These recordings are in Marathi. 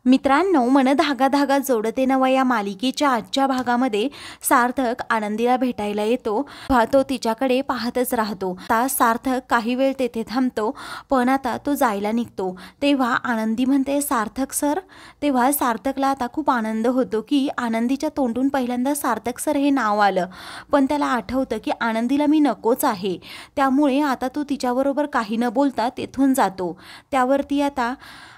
मित्रांनो, मन धागा धागा जोडते नवा या मालिकेच्या आजच्या भागामध्ये सार्थक आनंदीला भेटायला येतो. तो तिच्याकडे पाहतच राहतो. आता सार्थक काही वेळ तेथे थांबतो, पण आता तो जायला निघतो. तेव्हा आनंदी म्हणते, सार्थक सर. तेव्हा सार्थकला आता खूप आनंद होतो की आनंदीच्या तोंडून पहिल्यांदा सार्थक सर हे नाव आलं. पण त्याला आठवतं की आनंदीला मी नकोच आहे. त्यामुळे आता तो तिच्याबरोबर काही न बोलता तेथून जातो. त्यावरती आता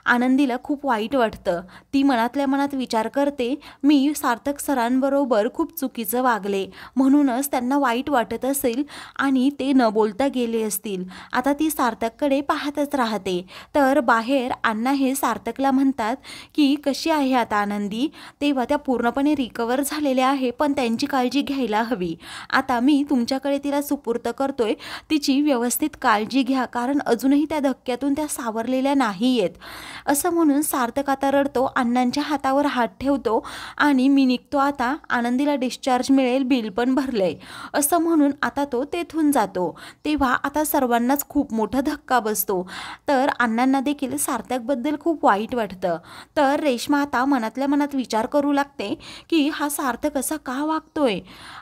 आनंदीला खूप वाईट वाटतं. ती मनातल्या मनात विचार करते, मी सार्थक सरांबरोबर खूप चुकीचं वागले, म्हणूनच त्यांना वाईट वाटत असेल आणि ते न बोलता गेले असतील. आता ती सार्थककडे पाहतच राहते. तर बाहेर अण्णा हे सार्थकला म्हणतात की कशी आहे आता आनंदी. तेव्हा त्या पूर्णपणे रिकवर झालेल्या आहे, पण त्यांची काळजी घ्यायला हवी. आता मी तुमच्याकडे तिला सुपूर्द करतोय. तिची व्यवस्थित काळजी घ्या, कारण अजूनही त्या धक्क्यातून त्या सावरलेल्या नाही आहेत. असं म्हणून सार्थक आता रडतो, अण्णांच्या हातावर हात ठेवतो आणि मी निघतो आता. आनंदीला डिस्चार्ज मिळेल, बिल पण भरलंय, असं म्हणून आता तो तेथून जातो. तेव्हा आता सर्वांनाच खूप मोठा धक्का बसतो. तर अण्णांना देखील सार्थकबद्दल खूप वाईट वाटतं. तर रेश्मा आता मनातल्या मनात विचार करू लागते की हा सार्थक असा का वागतोय.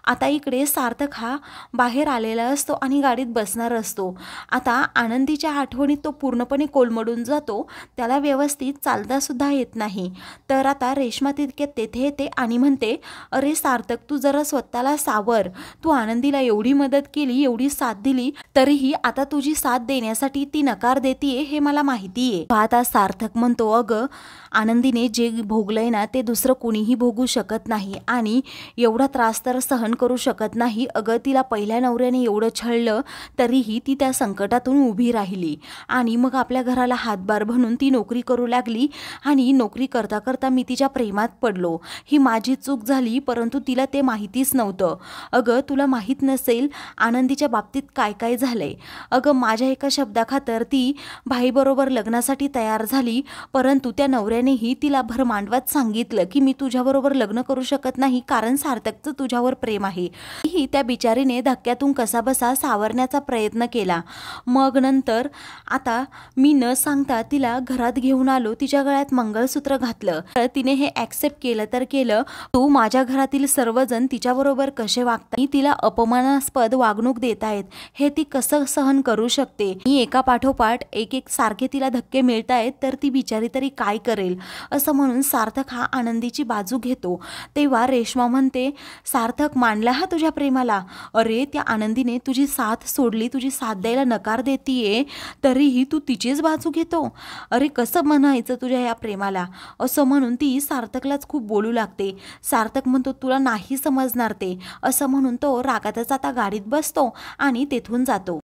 आता इकडे सार्थक हा बाहेर आलेला असतो आणि गाडीत बसणार असतो. आता आनंदीच्या आठवणीत तो पूर्णपणे कोलमडून जातो. त्याला व्यवस्थित चालता सुद्धा येत नाही. तर आता रेश्मा तितक्यात तेथे येते आणि म्हणते, अरे सार्थक, तू जरा स्वतःला सावर. तू आनंदीला एवढी मदत केली, एवढी साथ दिली, तरीही आता तुझी साथ देण्यासाठी ती नकार देतीये हे मला माहिती आहे. आता सार्थक म्हणतो, अगं आनंदीने जे भोगलंय ना ते दुसरं कोणीही भोगू शकत नाही आणि एवढा त्रास तर सहन करू शकत नाही. अगं तिला पहिल्या नवऱ्याने एवढं छळलं, तरीही ती त्या संकटातून उभी राहिली आणि मग आपल्या घराला हातभार बनून ती नोकरी करू लागली आणि नोकरी करता करता मी तिच्या प्रेमात पडलो. ही माझी चूक झाली, परंतु तिला ते माहितीच नव्हतं. अगं तुला माहीत नसेल आनंदीच्या बाबतीत काय काय झालंय. अगं माझ्या एका शब्दाखातर ती भाईबरोबर लग्नासाठी तयार झाली, परंतु त्या नवऱ्यानेही तिला भरमांडवात सांगितलं की मी तुझ्याबरोबर लग्न करू शकत नाही, कारण सार्थकचं तुझ्यावर प्रेम आहे. ही त्या बिचारीने धक्क्यातून कसाबसा सावरण्याचा प्रयत्न केला. मग नंतर आता मी न सांगता तिला घरात घेऊन आलो, तिच्या गळ्यात मंगळसूत्र घातलं. तर तिने हे ॲक्सेप्ट केलं तर केलं. तू माझ्या घरातील सर्वजण तिच्याबरोबर कसे वागतात, तिला अपमानास्पद वागणूक देत आहेत, हे ती कसं सहन करू शकते. मी एका पाठोपाठ एक एक सारखे तिला धक्के मिळत आहेत, तर ती बिचारी तरी काय करेल. असं म्हणून सार्थक हा आनंदीची बाजू घेतो. तेव्हा रेश्मा म्हणते, सार्थक मानला हा तुझ्या प्रेमाला. अरे त्या आनंदीने तुझी साथ सोडली, तुझी साथ द्यायला नकार देतीये, तरीही तू तिचीच बाजू घेतो. अरे कसं म्हणायचं तुझ्या या प्रेमाला. असं म्हणून ती सार्थकलाच खूप बोलू लागते. सार्थक म्हणतो, तुला नाही समजणार ते. असं म्हणून तो रागातच आता गाडीत बसतो आणि तेथून जातो.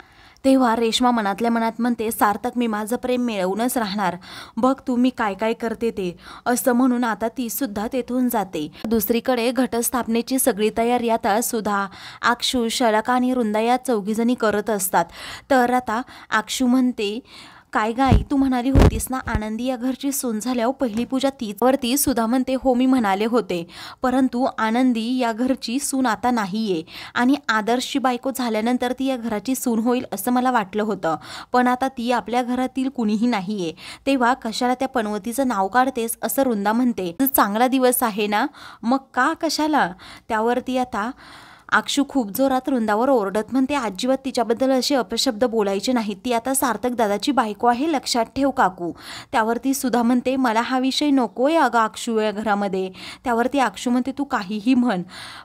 तेव्हा रेश्मा मनातल्या मनात म्हणते, सार्थक मी माझं प्रेम मिळवूनच राहणार, बघ तू मी काय काय करते ते. असं म्हणून आता ती सुद्धा तेथून जाते. दुसरीकडे घटस्थापनेची सगळी तयारी आता सुधा, अक्षू, शलाका आणि वृंदा या चौघीजणी करत असतात. तर आता अक्षू म्हणते, काय गाई, तू म्हणाली होतीस ना आनंदी या घरची सून झाल्यावर पहिली पूजा तीच. वरती सुधा म्हणते, हो मी म्हणाले होते, परंतु आनंदी या घरची सून आता नाहीये आणि आदर्शची बायको झाल्यानंतर ती या घराची सून होईल असं मला वाटलं होतं, पण आता ती आपल्या घरातील कुणीही नाहीये, तेव्हा कशाला त्या पनवतीचं नाव काढतेस असं वृंदा म्हणते. चांगला दिवस आहे ना, मग का कशाला. त्यावरती आता अक्षू खूप जोरात वृंदावर ओरडत म्हणते, अजिबात तिच्याबद्दल असे अपशब्द बोलायचे नाहीत, ती आता सार्थक दादाची बायको आहे, लक्षात ठेव काकू. त्यावरती सुधा म्हणते, मला हा विषय नकोय अगं अक्षू या घरामध्ये. त्यावरती अक्षू म्हणते, तू काहीही म्हण,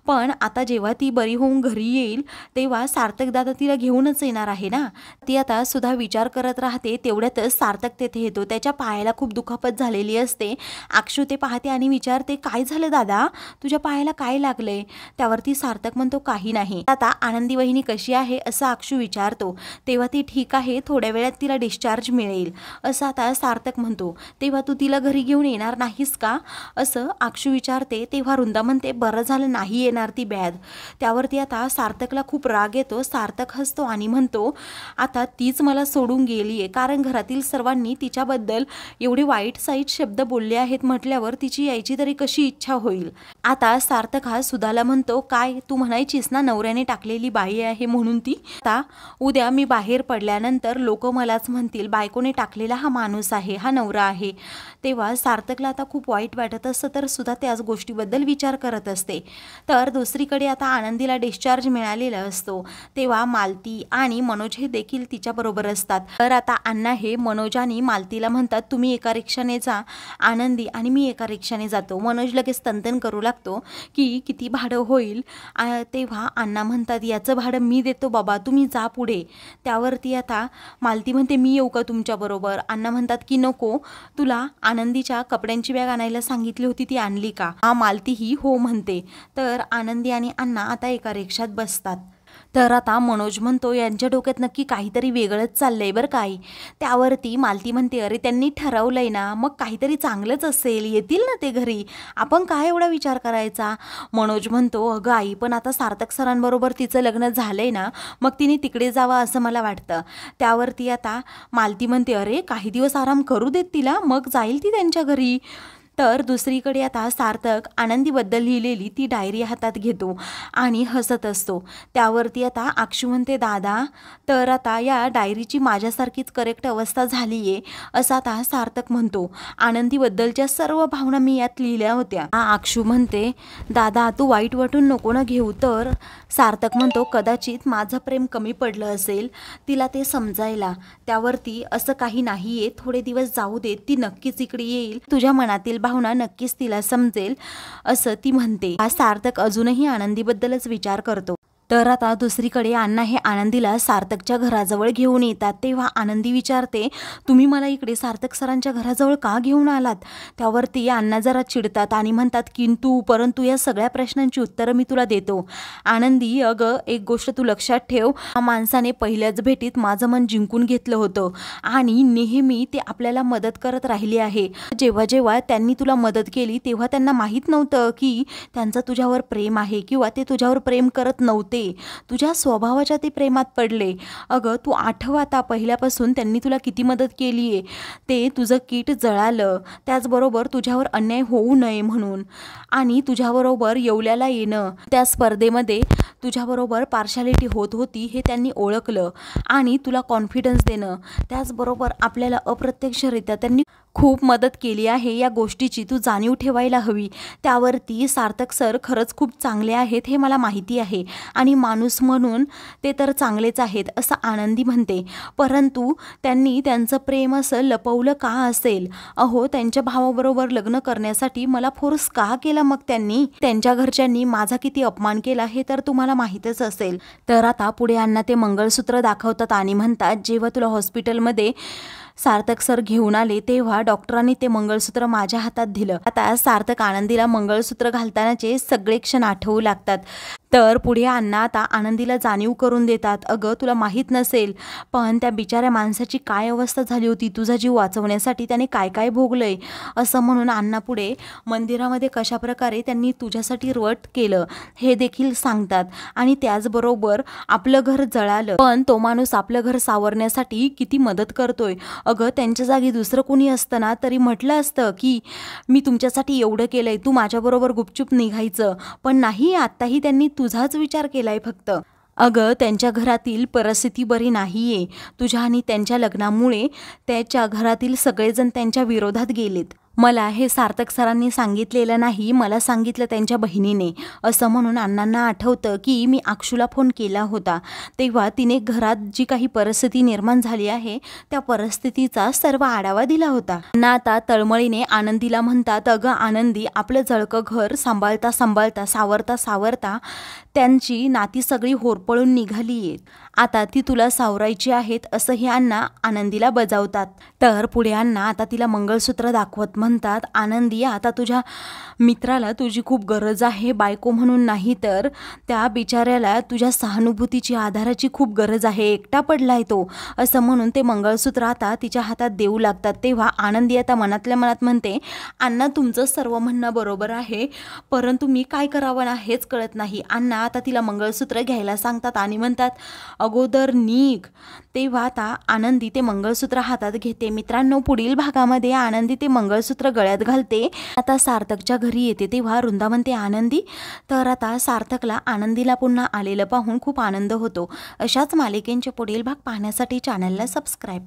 पण आता जेव्हा ती बरी होऊन घरी येईल तेव्हा सार्थक दादा तिला घेऊनच येणार आहे ना. ती आता सुद्धा विचार करत राहते. तेवढ्यातच सार्थक तेथे येतो. त्याच्या पायाला खूप दुखापत झालेली असते. अक्षू ते पाहते आणि विचारते, काय झालं दादा, तुझ्या पायाला काय लागलंय. त्यावरती सार्थक म्हणतो, काही नाही. आता आनंदी वहिनी कशी आहे असं अक्षू विचारतो. तेव्हा ती ठीक आहे, थोड्या वेळात तिला डिस्चार्ज मिळेल असं आता सार्थक म्हणतो. तेव्हा तू तिला घरी घेऊन येणार नाहीस का असं अक्षू विचारते. तेव्हा वृंदा म्हणते, बरं झालं नाही येणार ती बॅद. त्यावरती आता सार्थकला खूप राग येतो. सार्थक हसतो आणि म्हणतो, आता तीच मला सोडून गेलीये, कारण घरातील सर्वांनी तिच्याबद्दल एवढे वाईट साईट शब्द बोलले आहेत म्हटल्यावर तिची यायची तरी कशी इच्छा होईल. आता सार्थक हा सुधाला म्हणतो, काय तू म्हणायची म्हणायचीस ना नवऱ्याने टाकलेली बाई आहे म्हणून ती. आता उद्या मी बाहेर पडल्यानंतर लोक मलाच म्हणतील बायकोने टाकलेला हा माणूस आहे, हा नवरा आहे. तेव्हा सार्थकला आता खूप वाईट वाटत असतं तर सुद्धा त्याच गोष्टीबद्दल विचार करत असते. तर दुसरीकडे आता आनंदीला डिस्चार्ज मिळालेला असतो. तेव्हा मालती आणि मनोज हे देखील तिच्याबरोबर असतात. तर आता अण्णा हे मनोज आणि मालतीला म्हणतात तुम्ही एका रिक्षाने जा आनंदी आणि मी एका रिक्षाने जातो. मनोज लगेच तनतन करू लागतो की किती भाडं होईल. तेव्हा अण्णा म्हणतात याचं भाडं मी देतो बाबा, तुम्ही जा पुढे. त्यावरती आता मालती म्हणते मी येऊ का तुमच्याबरोबर. अण्णा म्हणतात की नको, तुला आनंदीच्या कपड्यांची बॅग आणायला सांगितली होती ती आणली का. मालती ही हो म्हणते. तर आनंदी आणि अण्णा आता एका रिक्षात बसतात. तर आता मनोज म्हणतो यांच्या डोक्यात नक्की काहीतरी वेगळंच चाललंय बरं काय. त्यावरती मालती म्हणते अरे त्यांनी ठरवलंय ना मग काहीतरी चांगलंच असेल, येतील ना ते घरी, आपण काय एवढा विचार करायचा. मनोज म्हणतो अगं आई पण आता सार्थक सरांबरोबर तिचं लग्न झालंय ना मग तिने तिकडे जावं असं मला वाटतं. त्यावरती आता मालती म्हणते अरे काही दिवस आराम करू देत तिला, मग जाईल ती त्यांच्या घरी. तर दुसरीकडे आता सार्थक आनंदीबद्दल लिहिलेली ती डायरी हातात घेतो आणि हसत असतो. त्यावरती आता अक्षू म्हणते दादा तर आता या डायरीची माझ्यासारखीच करेक्ट अवस्था झाली आहे असं आता सार्थक म्हणतो. आनंदीबद्दलच्या सर्व भावना मी यात लिहिल्या होत्या. अक्षू म्हणते दादा तू वाईट वाटून नको ना घेऊ. तर सार्थक म्हणतो कदाचित माझं प्रेम कमी पडलं असेल तिला ते समजायला. त्यावरती असं काही नाही आहे, थोडे दिवस जाऊ दे, ती नक्कीच इकडे येईल, तुझ्या मनातील भावना नक्कीच तिला समजेल असं ती म्हणते. हा सार्थक अजूनही आनंदीबद्दलच विचार करतो. तर आता दुसरीकडे अण्णा हे आनंदीला सार्थकच्या घराजवळ घेऊन येतात. तेव्हा आनंदी विचारते तुम्ही मला इकडे सार्थक सरांच्या घराजवळ का घेऊन आलात. त्यावरती अण्णा जरा चिडतात आणि म्हणतात परंतु या सगळ्या प्रश्नांची उत्तरं मी तुला देतो. आनंदी अगं एक गोष्ट तू लक्षात ठेव, माणसाने पहिल्याच भेटीत माझं मन जिंकून घेतलं होतं आणि नेहमी ते आपल्याला मदत करत राहिले आहे. जेव्हा जेव्हा त्यांनी तुला मदत केली तेव्हा त्यांना माहीत नव्हतं की त्यांचं तुझ्यावर प्रेम आहे किंवा ते तुझ्यावर प्रेम करत नव्हते, तुझ्या स्वभावाच्या ते प्रेमात पडले. अगं तू आठव आता पहिल्यापासून त्यांनी तुला किती मदत केली आहे. ते तुझं किट जळालं त्याचबरोबर तुझ्यावर अन्याय होऊ नये म्हणून आणि तुझ्याबरोबर येवल्याला येणं, त्या स्पर्धेमध्ये तुझ्याबरोबर पार्शालिटी होत होती हे त्यांनी ओळखलं आणि तुला कॉन्फिडन्स देणं, त्याचबरोबर आपल्याला अप्रत्यक्षरित्या त्यांनी खूप मदत केली आहे या गोष्टीची तू जाणीव ठेवायला हवी. त्यावरती सार्थक सर खरंच खूप चांगले आहेत हे मला माहिती आहे आणि माणूस म्हणून ते तर चांगलेच आहेत असं आनंदी म्हणते. परंतु त्यांनी त्यांचं प्रेम असं लपवलं का असेल. अहो त्यांच्या भावाबरोबर लग्न करण्यासाठी मला फोर्स का केला मग त्यांनी. त्यांच्या घरच्यांनी माझा किती अपमान केला हे तर तुम्हाला माहीतच असेल. तर आता पुढे अण्णा ते मंगळसूत्र दाखवतात आणि म्हणतात जेव्हा तुला हॉस्पिटलमध्ये सार्थक सर घेऊन आले तेव्हा डॉक्टरांनी ते मंगळसूत्र माझ्या हातात दिलं. आता सार्थक आनंदीला मंगळसूत्र घालतानाचे सगळे क्षण आठवू लागतात. तर पुढे अण्णा आता आनंदीला जाणीव करून देतात अगं तुला माहीत नसेल पण त्या बिचाऱ्या माणसाची काय अवस्था झाली होती, तुझा जीव वाचवण्यासाठी त्याने काय काय भोगलंय असं म्हणून अण्णा पुढे मंदिरामध्ये कशाप्रकारे त्यांनी तुझ्यासाठी व्रत केलं हे देखील सांगतात आणि त्याचबरोबर आपलं घर जळालं पण तो माणूस आपलं घर सावरण्यासाठी किती मदत करतोय. अगं त्यांच्या जागी दुसरं कोणी असतं ना तरी म्हटलं असतं की मी तुमच्यासाठी एवढं केलंय, तू माझ्याबरोबर गुपचूप निघायचं, पण नाही, आत्ताही त्यांनी तुझाच विचार केलाय फक्त. अगं त्यांच्या घरातील परिस्थिती बरी नाहीये, तुझ्या आणि त्यांच्या लग्नामुळे त्याच्या घरातील सगळेजण त्यांच्या विरोधात गेलेत. मला हे सार्थक सरांनी सांगितलेलं नाही, मला सांगितलं त्यांच्या बहिणीने असं म्हणून अण्णांना आठवतं की मी अक्षूला फोन केला होता तेव्हा तिने घरात जी काही परिस्थिती निर्माण झाली आहे त्या परिस्थितीचा सर्व आढावा दिला होता. अण्णा आता तळमळीने आनंदीला म्हणतात अगं आनंदी आपलं जळकं घर सांभाळता सांभाळता सावरता सावरता त्यांची नाती सगळी होरपळून निघाली आहेत, आता ती तुला सावरायची आहेत असं हे अण्णा आनंदीला बजावतात. तर पुढे अण्णा आता तिला मंगळसूत्र दाखवत म्हणतात आनंदी आता तुझ्या मित्राला तुझी खूप गरज आहे, बायको म्हणून नाही तर त्या बिचाऱ्याला तुझ्या सहानुभूतीची आधाराची खूप गरज आहे, एकटा पडलाय तो असं म्हणून ते मंगळसूत्र आता तिच्या हातात देऊ लागतात. तेव्हा आनंदी आता मनातल्या मनात म्हणते अण्णा तुमचं सर्व म्हणणं बरोबर आहे परंतु मी काय करावं ना हेच कळत नाही. अण्णा आता तिला मंगळसूत्र घ्यायला सांगतात आणि म्हणतात अगोदर निघ. तेव्हा आता आनंदी ते मंगळसूत्र हातात घेते. मित्रांनो, पुढील भागामध्ये आनंदी ते मंगळसूत्र गळ्यात घालते. आता सार्थकच्या घरी येते तेव्हा वृंदा म्हणते, आनंदी. तर आता सार्थकला आनंदीला पुन्हा आलेलं पाहून खूप आनंद होतो. अशाच मालिकेंचे पुढील भाग पाहण्यासाठी चॅनलला सबस्क्राईब